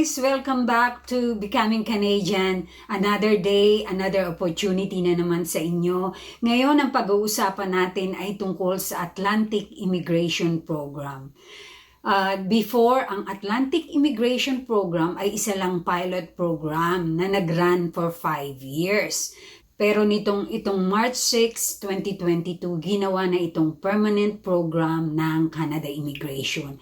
guys! Welcome back to Becoming Canadian. Another day, another opportunity na naman sa inyo. Ngayon, ang pag-uusapan natin ay tungkol sa Atlantic Immigration Program. Before, ang Atlantic Immigration Program ay isa lang pilot program na nag-run for 5 years. Pero itong March 6, 2022, ginawa na itong permanent program ng Canada Immigration.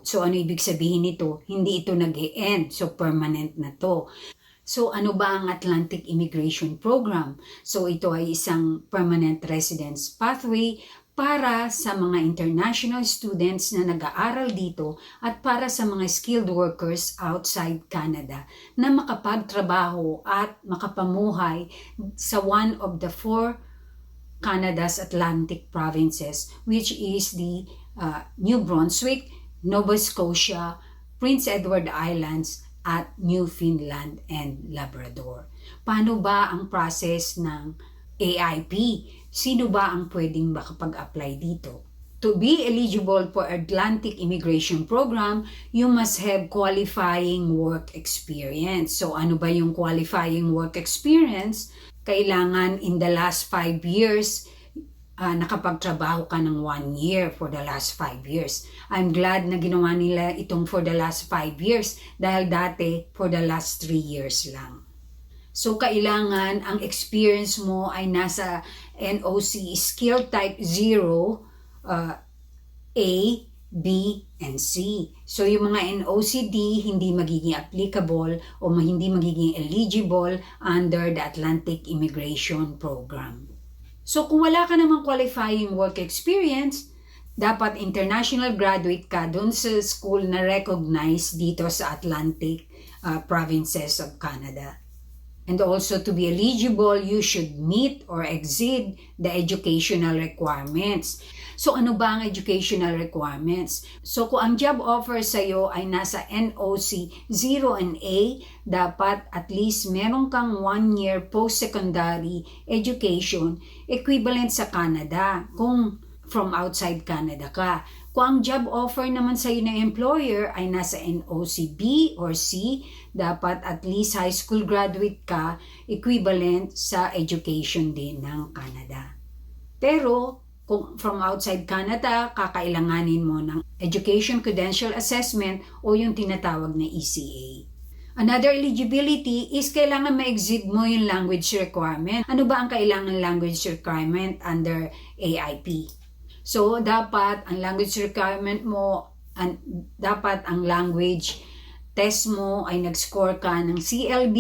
So ano ibig sabihin nito? Hindi ito nag-e-end, so permanent na to. So ano ba ang Atlantic Immigration Program? So ito ay isang permanent residence pathway para sa mga international students na nag-aaral dito at para sa mga skilled workers outside Canada na makapagtrabaho at makapamuhay sa one of the 4 Canada's Atlantic provinces, which is the New Brunswick, Nova Scotia, Prince Edward Islands, at Newfoundland and Labrador. Paano ba ang process ng AIP? Sino ba ang pwedeng makapag-apply dito? To be eligible for Atlantic Immigration Program, you must have qualifying work experience. So ano ba yung qualifying work experience? Kailangan in the last 5 years, nakapagtrabaho ka ng 1 year for the last 5 years. I'm glad na ginawa nila itong for the last 5 years dahil dati for the last 3 years lang. So kailangan ang experience mo ay nasa NOC Skill Type 0, A, B, and C. So yung mga NOCD hindi magiging applicable o hindi magiging eligible under the Atlantic Immigration Program. So kung wala ka namang qualifying work experience, dapat international graduate ka dun sa school na recognized dito sa Atlantic provinces of Canada. And also to be eligible, you should meet or exceed the educational requirements. So ano ba ang educational requirements? So kung ang job offer sa'yo ay nasa NOC 0 and A, dapat at least meron kang 1 year post-secondary education equivalent sa Canada kung from outside Canada ka. Kung ang job offer naman sa'yo ng employer ay nasa NOC B or C, dapat at least high school graduate ka equivalent sa education din ng Canada. Pero kung from outside Canada, kakailanganin mo ng Education Credential Assessment o yung tinatawag na ECA. Another eligibility is kailangan ma-exceed mo yung language requirement. Ano ba ang kailangan language requirement under AIP? So, dapat ang language requirement mo, dapat ang language test mo ay nag-score ka ng CLB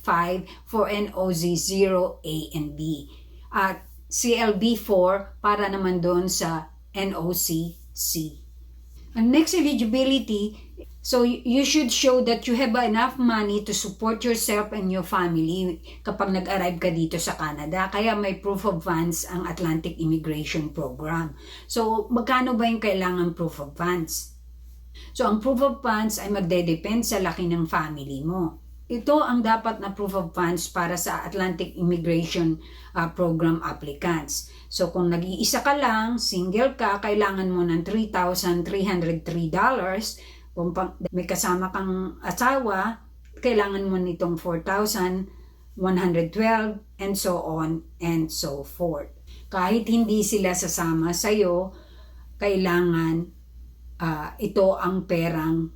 5 for NOC 0, A and B. At CLB 4 para naman doon sa NOC C. Ang next eligibility, so you should show that you have enough money to support yourself and your family kapag nag-arrive ka dito sa Canada. Kaya may proof of funds ang Atlantic Immigration Program. So magkano ba yung kailangan proof of funds? So ang proof of funds ay magde-depend sa laki ng family mo. Ito ang dapat na proof of funds para sa Atlantic Immigration Program applicants. So kung nag-iisa ka lang, single ka, kailangan mo ng $3,303. Kung may kasama kang asawa, kailangan mo nitong $4,112 and so on and so forth. Kahit hindi sila sasama sa'yo, kailangan ito ang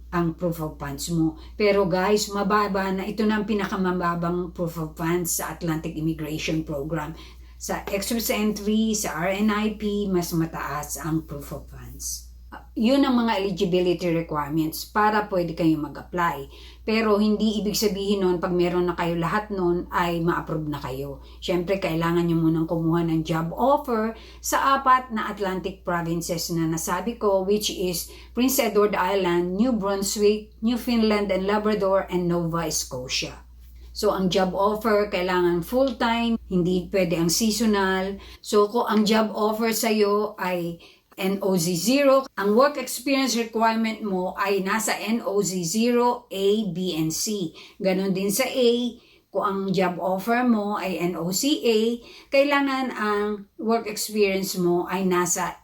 ang proof of funds mo. Pero guys, mababa na. Ito na ang pinakamababang proof of funds sa Atlantic Immigration Program. Sa Express Entry, sa RNIP, mas mataas ang proof of funds. Yun ang mga eligibility requirements para pwede kayong mag-apply. Pero hindi ibig sabihin nun pag meron na kayo lahat nun ay ma-approve na kayo. Siyempre, kailangan nyo munang kumuha ng job offer sa 4 na Atlantic provinces na nasabi ko, which is Prince Edward Island, New Brunswick, Newfoundland and Labrador, and Nova Scotia. So, ang job offer, kailangan full-time, hindi pwede ang seasonal. So, kung ang job offer sa'yo ay NOC 0, ang work experience requirement mo ay nasa NOC 0, A, B, and C. Ganon din sa A, kung ang job offer mo ay NOC A, kailangan ang work experience mo ay nasa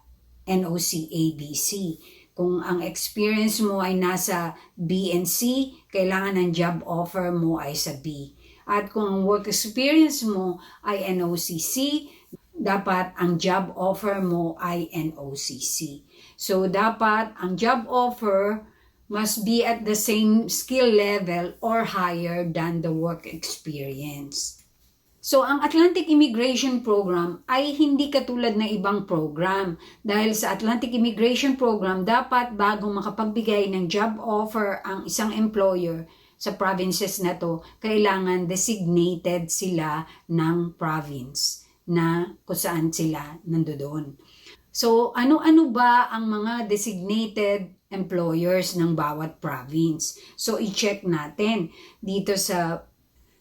NOC A, B, C. Kung ang experience mo ay nasa B and C, kailangan ng job offer mo ay sa B. At kung ang work experience mo ay NOCC, dapat ang job offer mo ay NOCC. So, dapat ang job offer must be at the same skill level or higher than the work experience. So, ang Atlantic Immigration Program ay hindi katulad ng ibang program. Dahil sa Atlantic Immigration Program, dapat bago makapagbigay ng job offer ang isang employer sa provinces na to, kailangan designated sila ng province na kung saan sila nandoon. So, ano-ano ba ang mga designated employers ng bawat province? So, i-check natin dito sa...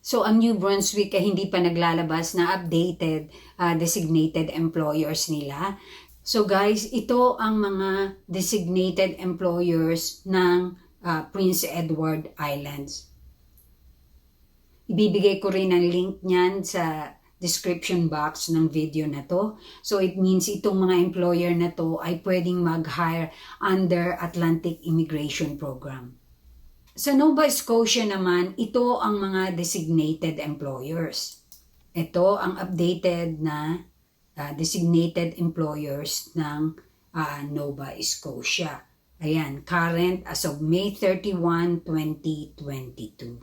So, ang New Brunswick ay hindi pa naglalabas na updated designated employers nila. So, guys, ito ang mga designated employers ng Prince Edward Islands. Ibibigay ko rin ang link niyan sa description box ng video na to. So, it means itong mga employer na to ay pwedeng mag-hire under Atlantic Immigration Program. Sa Nova Scotia naman, ito ang mga designated employers. Ito ang updated na designated employers ng Nova Scotia. Ayan, current as of May 31, 2022.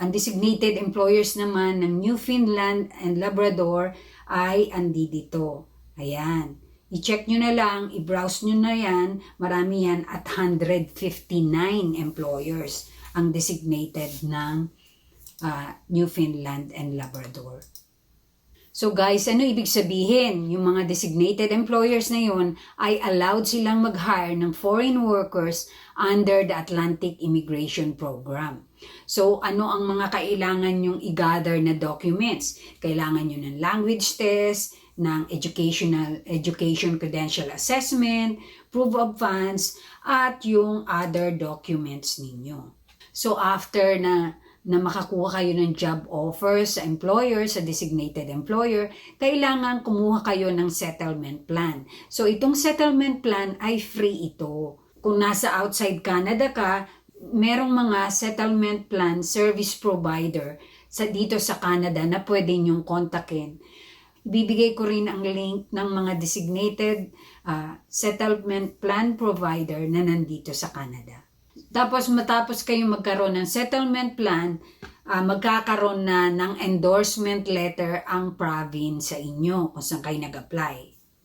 Ang designated employers naman ng Newfoundland and Labrador ay andito. Ayan. I-check nyo na lang, i-browse nyo na yan, marami yan at 159 employers ang designated ng Newfoundland and Labrador. So guys, ano ibig sabihin? Yung mga designated employers na yun ay allowed silang mag-hire ng foreign workers under the Atlantic Immigration Program. So ano ang mga kailangan yung i-gather na documents? Kailangan nyo ng language test, ng education credential assessment, proof of funds, at yung other documents ninyo. So after na makakuha kayo ng job offer sa employer, sa designated employer, kailangan kumuha kayo ng settlement plan. So itong settlement plan ay free ito. Kung nasa outside Canada ka, merong mga settlement plan service provider dito sa Canada na pwede nyong kontakin. Ibibigay ko rin ang link ng mga designated settlement plan provider na nandito sa Canada. Tapos matapos kayong magkaroon ng settlement plan, magkakaroon na ng endorsement letter ang province sa inyo kung saan kayo nag-apply.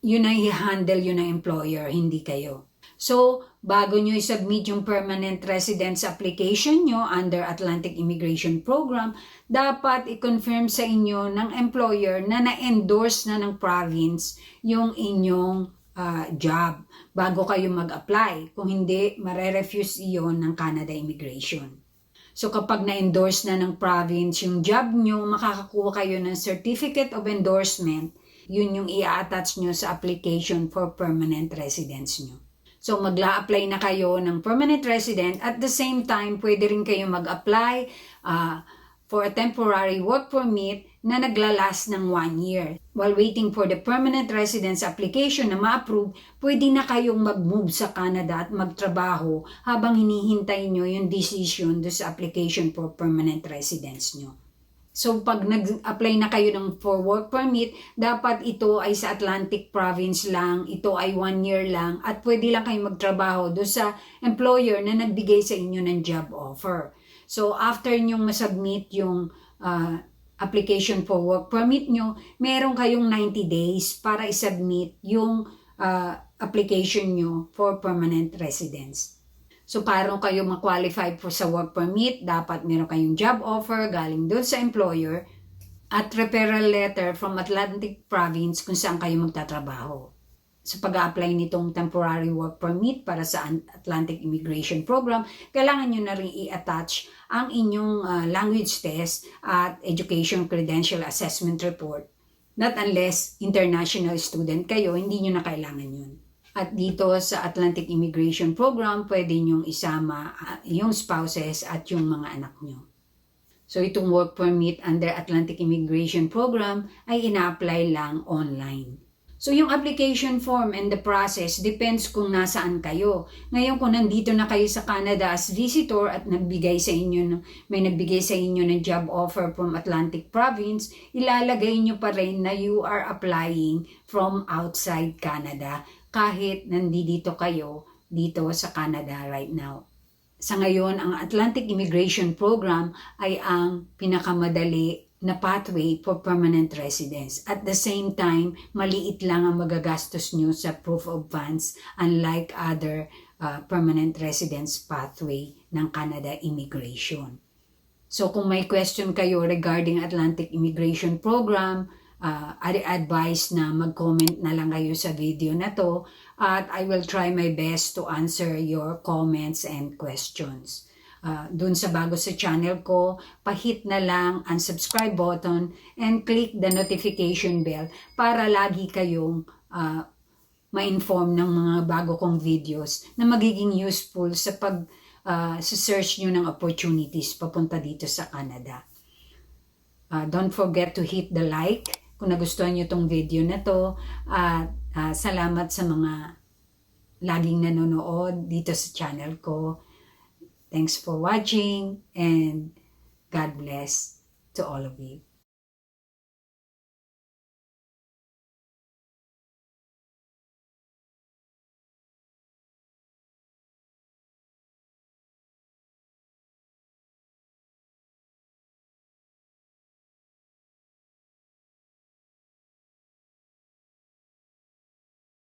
Yun ay i-handle yun ng employer, hindi kayo. So, bago nyo i-submit yung permanent residence application nyo under Atlantic Immigration Program, dapat i-confirm sa inyo ng employer na na-endorse na ng province yung inyong job bago kayo mag-apply. Kung hindi, marerefuse iyon ng Canada Immigration. So kapag na-endorse na ng province yung job nyo, makakakuha kayo ng Certificate of Endorsement. Yun yung i-attach nyo sa application for permanent residence nyo. So magla-apply na kayo ng permanent resident. At the same time, pwede rin kayo mag-apply for a temporary work permit na naglalas ng 1 year. While waiting for the permanent residence application na ma-approve, pwede na kayong mag-move sa Canada at magtrabaho habang hinihintay nyo yung decision do sa application for permanent residence nyo. So pag nag-apply na kayo ng for work permit, dapat ito ay sa Atlantic Province lang, ito ay 1 year lang, at pwede lang kayong magtrabaho do sa employer na nagbigay sa inyo ng job offer. So after nyong masubmit yung application for work permit nyo, meron kayong 90 days para isubmit yung application nyo for permanent residence. So para kayo ma-qualify po sa work permit, dapat meron kayong job offer galing doon sa employer at referral letter from Atlantic Province kung saan kayo magtatrabaho. Sa pag-a-apply nitong temporary work permit para sa Atlantic Immigration Program, kailangan nyo na rin i-attach ang inyong language test at education credential assessment report. Not unless international student kayo, hindi nyo na kailangan yun. At dito sa Atlantic Immigration Program, pwede nyong isama yung spouses at yung mga anak nyo. So itong work permit under Atlantic Immigration Program ay ina-apply lang online. So yung application form and the process depends kung nasaan kayo. Ngayon kung nandito na kayo sa Canada as visitor at may nagbigay sa inyo ng job offer from Atlantic Province, ilalagay nyo pa rin na you are applying from outside Canada kahit nandito kayo dito sa Canada right now. Sa ngayon, ang Atlantic Immigration Program ay ang pinakamadali na pathway for permanent residence. At the same time, maliit lang ang magagastos nyo sa proof of funds unlike other permanent residence pathway ng Canada Immigration. So kung may question kayo regarding Atlantic Immigration Program, I advise na mag-comment na lang kayo sa video na to at I will try my best to answer your comments and questions. Dun sa bago sa channel ko, pa-hit na lang ang subscribe button and click the notification bell para lagi kayong ma-inform ng mga bago kong videos na magiging useful sa search nyo ng opportunities papunta dito sa Canada. Don't forget to hit the like kung nagustuhan nyo tong video na to at salamat sa mga laging nanonood dito sa channel ko. Thanks for watching and God bless to all of you.